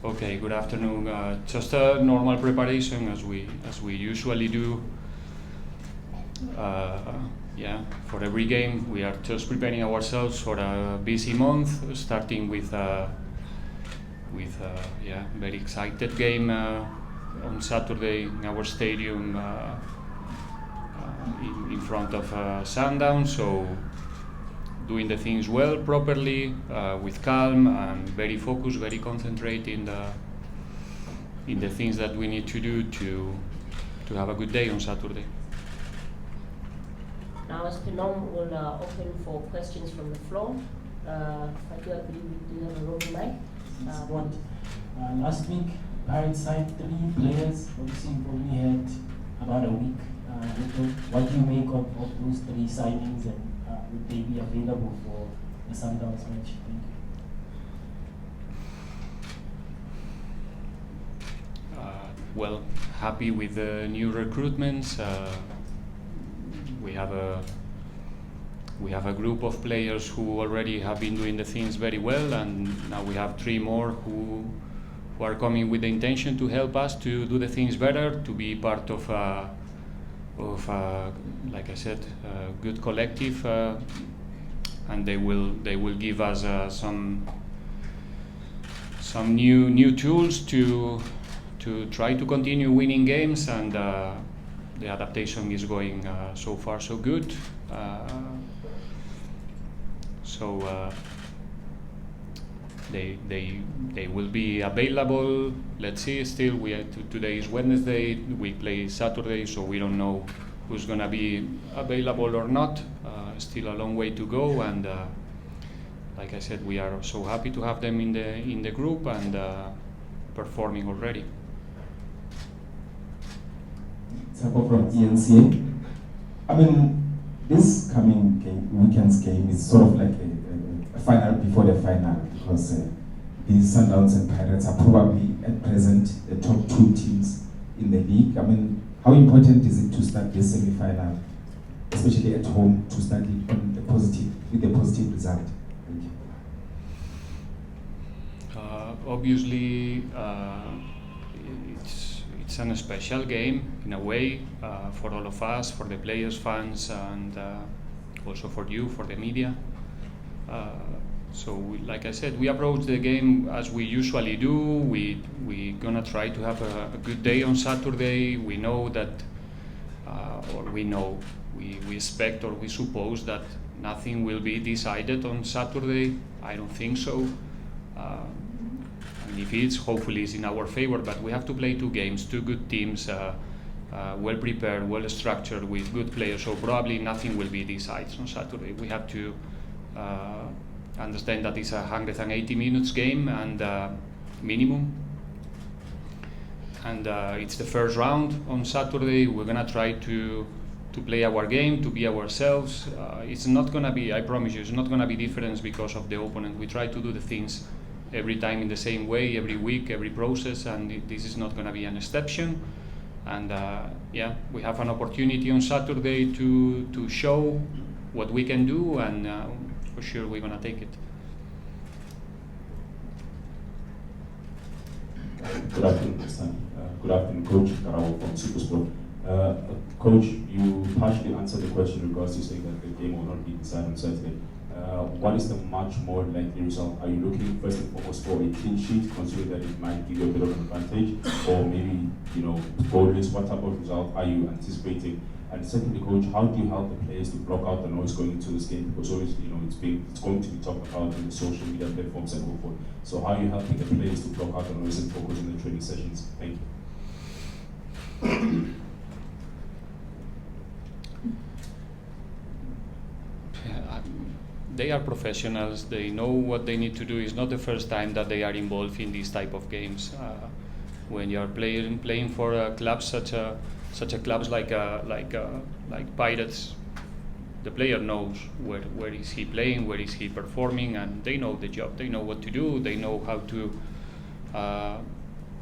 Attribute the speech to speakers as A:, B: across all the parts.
A: Okay, good afternoon. Just a normal preparation as we usually do. Yeah, for every game we are just preparing ourselves for a busy month, starting with very excited game on Saturday in our stadium in front of Sundowns. So doing the things well, properly, with calm and very focused, very concentrated in the things that we need to do to have a good day on Saturday.
B: Now, as Penom will open for questions from the floor. I do agree with you, have a roving mic.
C: Last week, Pirates signed 3 players. Obviously, you probably had about a week. What do you make of those 3 signings, and would they be available for the Sundowns match?
A: Well, happy with the new recruitments. We have a group of players who already have been doing the things very well, and now we have 3 more who are coming with the intention to help us to do the things better, to be part of like I said, a good collective, and they will give us some new tools to try to continue winning games, and the adaptation is going so far so good. They will be available. Let's see. Still, today is Wednesday. We play Saturday, so we don't know who's gonna be available or not. Still a long way to go, and like I said, we are so happy to have them in the group and performing already.
D: Sako from ENCA. I mean, this coming weekend's game is sort of like a final before the final, because these Sundowns and Pirates are probably at present the top 2 teams in the league. I mean, how important is it to start this semi-final, especially at home, to start it with a positive result? Thank you.
A: Obviously, it's a special game in a way for all of us, for the players, fans, and also for you, for the media. So, like I said, we approach the game as we usually do. We're gonna try to have a good day on Saturday. We know that, we expect or we suppose that nothing will be decided on Saturday. I don't think so. And if it's, hopefully it's in our favor, but we have to play 2 games, 2 good teams, well prepared, well structured, with good players, so probably nothing will be decided on Saturday. We have to understand that it's a 180 minutes game and minimum, and it's the first round on Saturday. We're gonna try to play our game, to be ourselves. It's not gonna be, I promise you, it's not gonna be different because of the opponent. We try to do the things every time in the same way, every week, every process, and this is not gonna be an exception. And we have an opportunity on Saturday to show what we can do, and for sure we're gonna take it.
E: Good afternoon, Stan. Good afternoon, Coach Karao from Supersport. Coach, you partially answered the question in regards to saying that the game will not be decided on Saturday. What is the much more likely result? Are you looking first and foremost for a clean sheet, considering that it might give you a bit of an advantage, or maybe goalless? What type of result are you anticipating? And secondly, Coach, how do you help the players to block out the noise going into this game? Because obviously, it's going to be talked about in the social media platforms and so forth. So how are you helping the players to block out the noise and focus on the training sessions? Thank you.
A: They are professionals. They know what they need to do. It's not the first time that they are involved in these type of games. When you are playing for a club such a clubs like Pirates, the player knows where is he playing, where is he performing, and they know the job. They know what to do. They know how to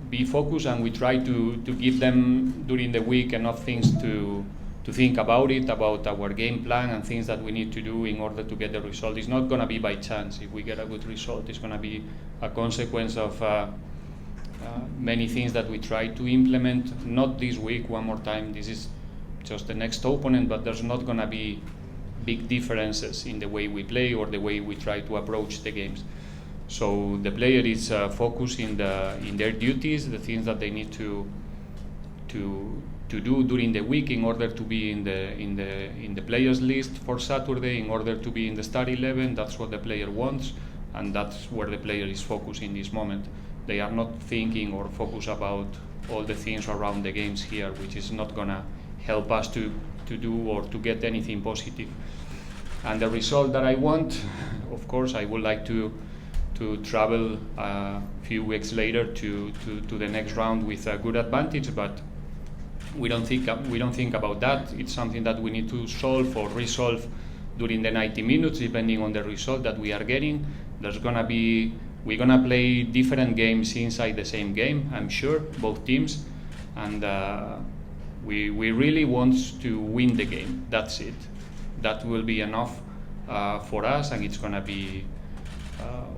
A: be focused, and we try to give them during the week enough things to think about our game plan and things that we need to do in order to get the result. It's not going to be by chance. If we get a good result, it's going to be a consequence of many things that we try to implement, not this week, one more time, this is just the next opponent, but there's not going to be big differences in the way we play or the way we try to approach the games. So the player is focused in their duties, the things that they need to do during the week in order to be in the players list for Saturday, in order to be in the start 11. That's what the player wants, and that's where the player is focused in this moment. They are not thinking or focused about all the things around the games here, which is not gonna help us to do or to get anything positive. And the result that I want, of course, I would like to travel a few weeks later to the next round with a good advantage, but we don't think about that. It's something that we need to solve or resolve during the 90 minutes, depending on the result that we are getting. We're gonna play different games inside the same game, I'm sure, both teams, and we really want to win the game. That's it. That will be enough for us, and it's gonna be,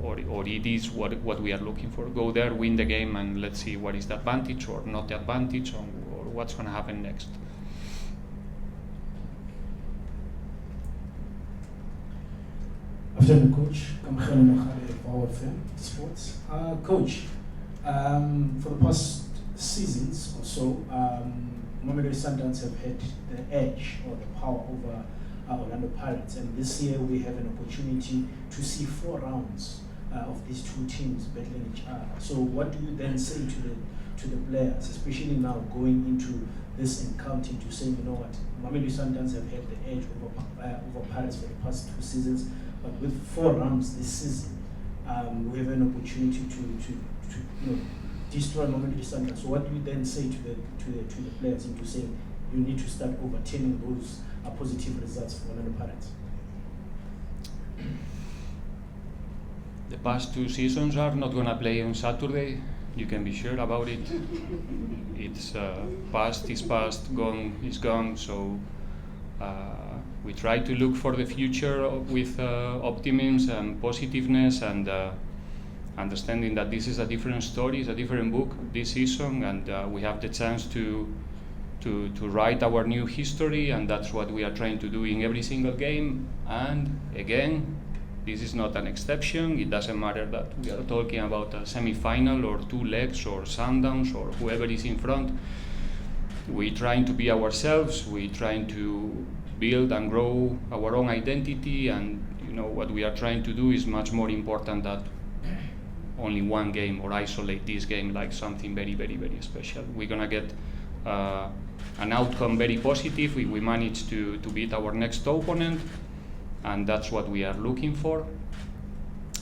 A: or it is what we are looking for. Go there, win the game, and let's see what is the advantage or not the advantage, or what's gonna happen next.
F: Afternoon, Coach. Forward Sports. Coach, for the past seasons or so, Mamelodi Sundowns have had the edge or the power over Orlando Pirates, and this year we have an opportunity to see 4 rounds of these two teams battling each other. So, what do you then say to the players, especially now going into this encounter, to say, you know what, Mamelodi Sundowns have had the edge over Pirates for the past 2 seasons, but with 4 rounds this season, we have an opportunity to destroy Mamelodi Sundowns. So what do you then say to the players into saying you need to start overturning those positive results for Orlando Pirates?
A: The past 2 seasons are not going to play on Saturday. You can be sure about it. It's past is past, gone is gone. So we try to look for the future with optimism and positiveness, and understanding that this is a different story, it's a different book this season, and we have the chance to write our new history, and that's what we are trying to do in every single game. And again, this is not an exception. It doesn't matter that we are talking about a semi-final or 2 legs or Sundowns or whoever is in front. We're trying to be ourselves. We're trying to build and grow our own identity, and what we are trying to do is much more important than only one game or isolate this game like something very, very, very special. We're gonna get an outcome very positive if we manage to beat our next opponent, and that's what we are looking for.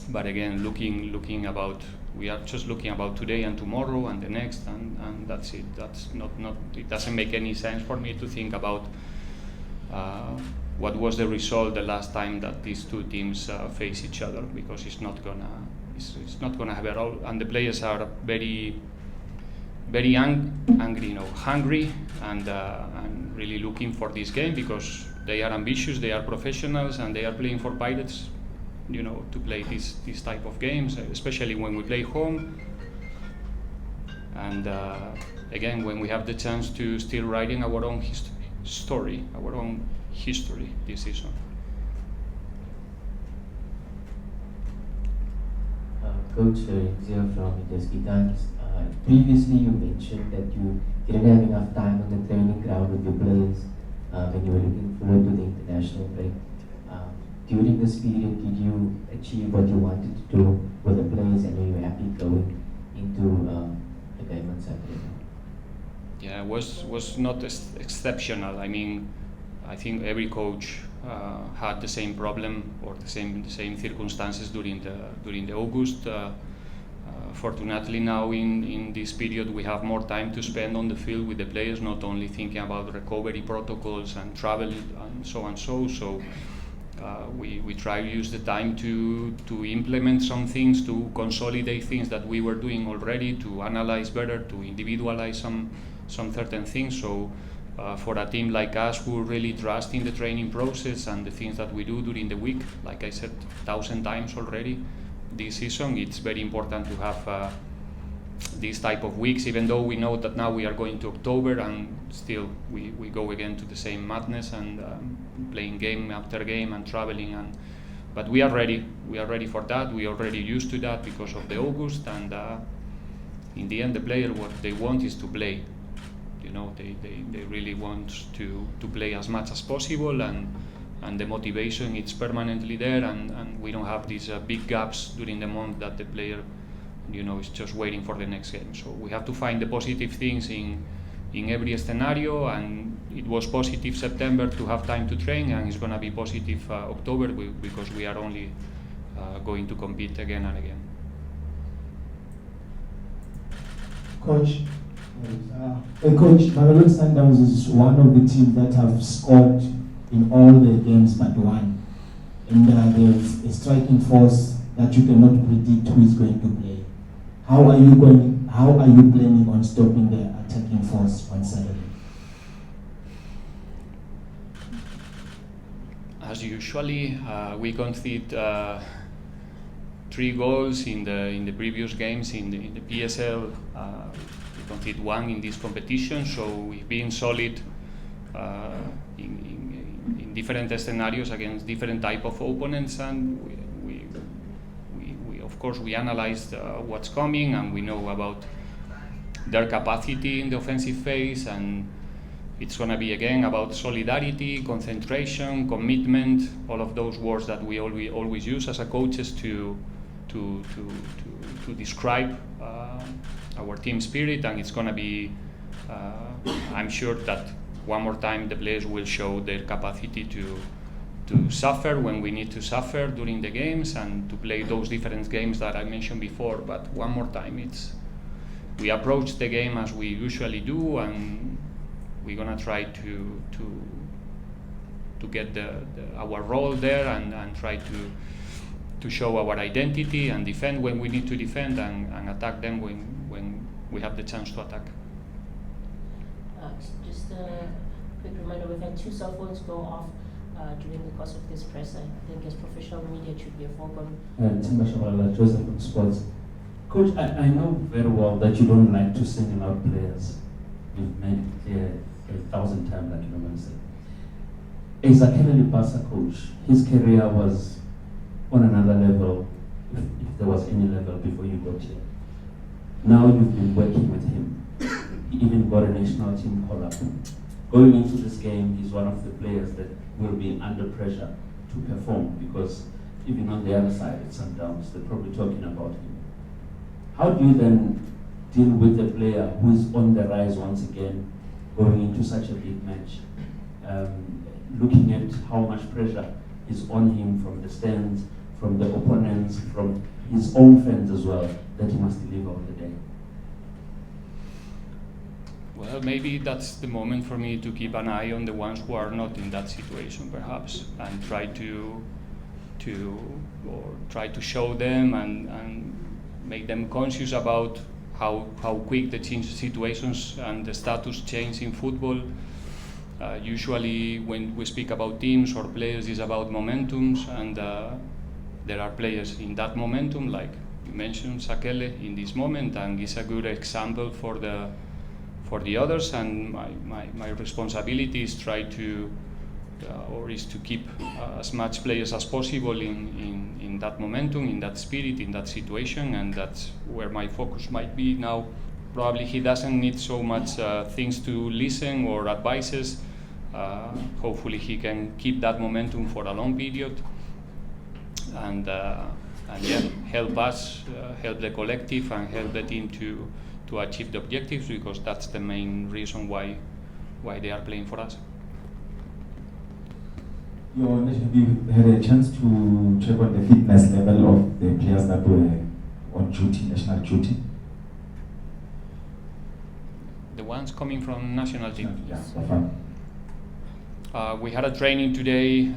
A: But again, we are just looking about today and tomorrow and the next, and that's it. That's not. It doesn't make any sense for me to think about what was the result the last time that these 2 teams face each other, because it's not gonna have it all. And the players are very, very angry, hungry, and really looking for this game, because they are ambitious, they are professionals, and they are playing for Pirates, to play this type of games, especially when we play home. And again, when we have the chance to still writing our own history this season.
G: Coach Zia from Itaski Times. Previously, you mentioned that you didn't have enough time on the training ground with your players when you were looking forward to the international break. During this period, did you achieve what you wanted to do with the players, and were you happy going into the game on Saturday?
A: Yeah, it was not exceptional. I mean, I think every coach had the same problem or the same circumstances during the August. Fortunately, now in this period, we have more time to spend on the field with the players, not only thinking about recovery protocols and travel and so on. So we try to use the time to implement some things, to consolidate things that we were doing already, to analyze better, to individualize some certain things. So for a team like us who really trust in the training process and the things that we do during the week, like I said 1,000 times already this season, it's very important to have these type of weeks, even though we know that now we are going to October and still we go again to the same madness and playing game after game and traveling, but we are ready for that. We are already used to that because of the August, and in the end the player, what they want is to play. They really want to play as much as possible, and the motivation is permanently there, and we don't have these big gaps during the month that the player is just waiting for the next game. So we have to find the positive things in every scenario, and it was positive September to have time to train, and it's going to be positive October because we are only going to compete again and again.
C: Coach, Mamelodi Sundowns is one of the teams that have scored in all the games but one, and there's a striking force that you cannot predict who is going to play. How are you planning on stopping the attacking force on Saturday?
A: As usually, we concede 3 goals in the previous games in the PSL. We concede 1 in this competition, so we've been solid in different scenarios against different type of opponents, and we of course we analyzed what's coming, and we know about their capacity in the offensive phase, and it's going to be again about solidarity, concentration, commitment, all of those words that we always use as a coaches to describe our team spirit. And it's going to be I'm sure that one more time the players will show their capacity to suffer when we need to suffer during the games, and to play those different games that I mentioned before. But one more time, we approach the game as we usually do, and we're gonna try to get our role there, and try to show our identity and defend when we need to defend, and attack them when we have the chance to attack.
B: Just a quick reminder, we've had 2 cell phones go off during the course of this press. I think as professional media it should be a foregone.
H: Timba Shabalala, Joseph from Sports. Coach, I know very well that you don't like to single out players. You've made it clear 1,000 times, like you normally say. As a Kennedy Basa coach, his career was on another level, if there was any level before you got here. Now you've been working with him. He even got a national team call-up. Going into this game, he's one of the players that will be under pressure to perform, because even on the other side at Sundowns, they're probably talking about him. How do you then deal with a player who is on the rise once again, going into such a big match, looking at how much pressure is on him from the stands, from the opponents, from his own fans as well, that he must deliver on the day?
A: Well, maybe that's the moment for me to keep an eye on the ones who are not in that situation, perhaps, and try to show them and make them conscious about how quick the change situations and the status change in football. Usually, when we speak about teams or players, it's about momentums, and there are players in that momentum, like you mentioned Sakele in this moment, and he's a good example for the others. And my responsibility is to keep as much players as possible in that momentum, in that spirit, in that situation, and that's where my focus might be now. Probably he doesn't need so much things to listen or advices. Hopefully he can keep that momentum for a long period, and help us, help the collective, and help the team to achieve the objectives, because that's the main reason why they are playing for us.
D: Your Honor, have you had a chance to check on the fitness level of the players that were on duty, national duty?
A: The ones coming from national team?
D: Yeah, fine.
A: We had a training today.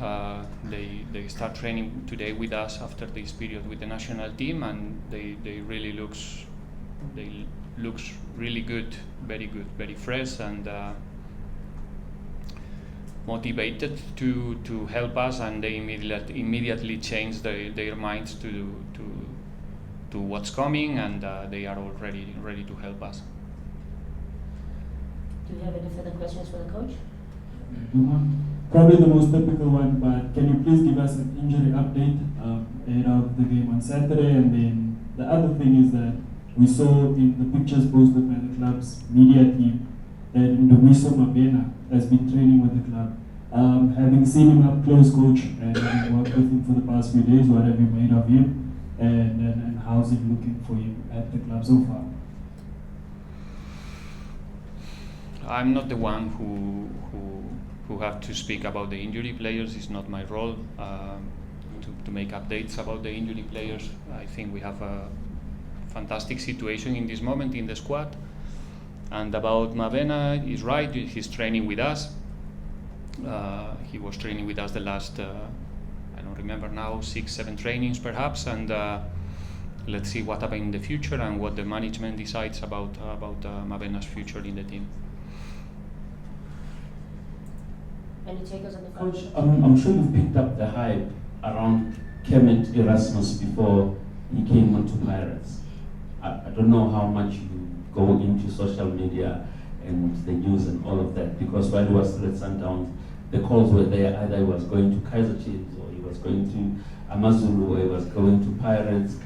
A: They start training today with us after this period with the national team, and they really looks really good, very fresh, and motivated to help us, and they immediately changed their minds to to what's coming, and they are all ready to help us.
B: Do you have any further questions for the coach?
I: Probably the most typical one, but can you please give us an injury update ahead of the game on Saturday? And then the other thing is that we saw in the pictures posted by the club's media team that Ndumiso Mabena has been training with the club. Having seen him up close, coach, and having worked with him for the past few days, what have you made of him? And how's it looking for you at the club so far?
A: I'm not the one who have to speak about the injury players. It's not my role to make updates about the injury players. I think we have a fantastic situation in this moment in the squad. And about Mabena, he's right, he's training with us. He was training with us the last, I don't remember now, 6-7 trainings perhaps, and let's see what happens in the future and what the management decides about Mabena's future in the team.
B: Any takers on the
H: Coach, I'm sure you've picked up the hype around Kemet Erasmus before he came onto Pirates. I don't know how much you go into social media and the news and all of that, because while he was still at Sundowns, the calls were there, either he was going to Kaiser Chiefs, or he was going to Amazulu, or he was going to Pirates.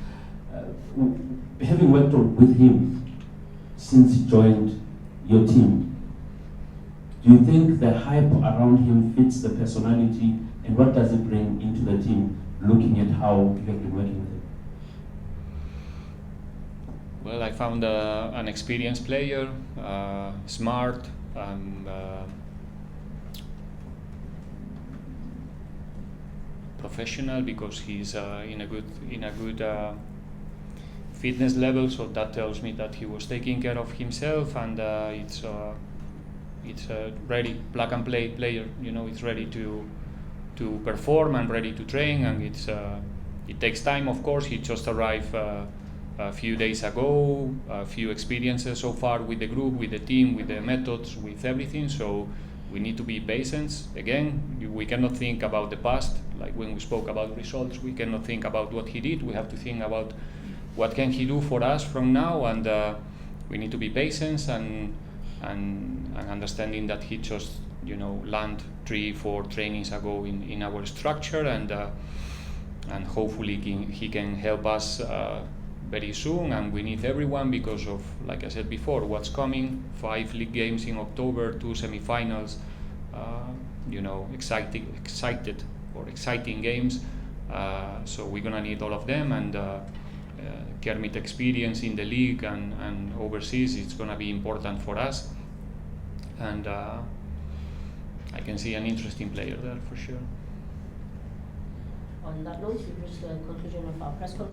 H: Having worked with him since he joined your team, do you think the hype around him fits the personality, and what does it bring into the team, looking at how you have been working with him?
A: Well, I found an experienced player, smart, and professional, because he's in a good fitness level. So that tells me that he was taking care of himself, and it's a ready plug and play player. You know, it's ready to perform and ready to train, and it takes time. Of course, he just arrived a few days ago, a few experiences so far with the group, with the team, with the methods, with everything. So we need to be patient. Again, we cannot think about the past, like when we spoke about results. We cannot think about what he did. We have to think about what can he do for us from now, and we need to be patient and understanding that he just landed 3-4 trainings ago in our structure, and hopefully he can help us very soon. And we need everyone because of, like I said before, what's coming. 5 league games in October, 2 semi-finals, exciting games. So we're gonna need all of them, and Kermit experience in the league and overseas, it's gonna be important for us. And I can see an interesting player there for sure.
B: On that note, we've reached the conclusion of our press conference.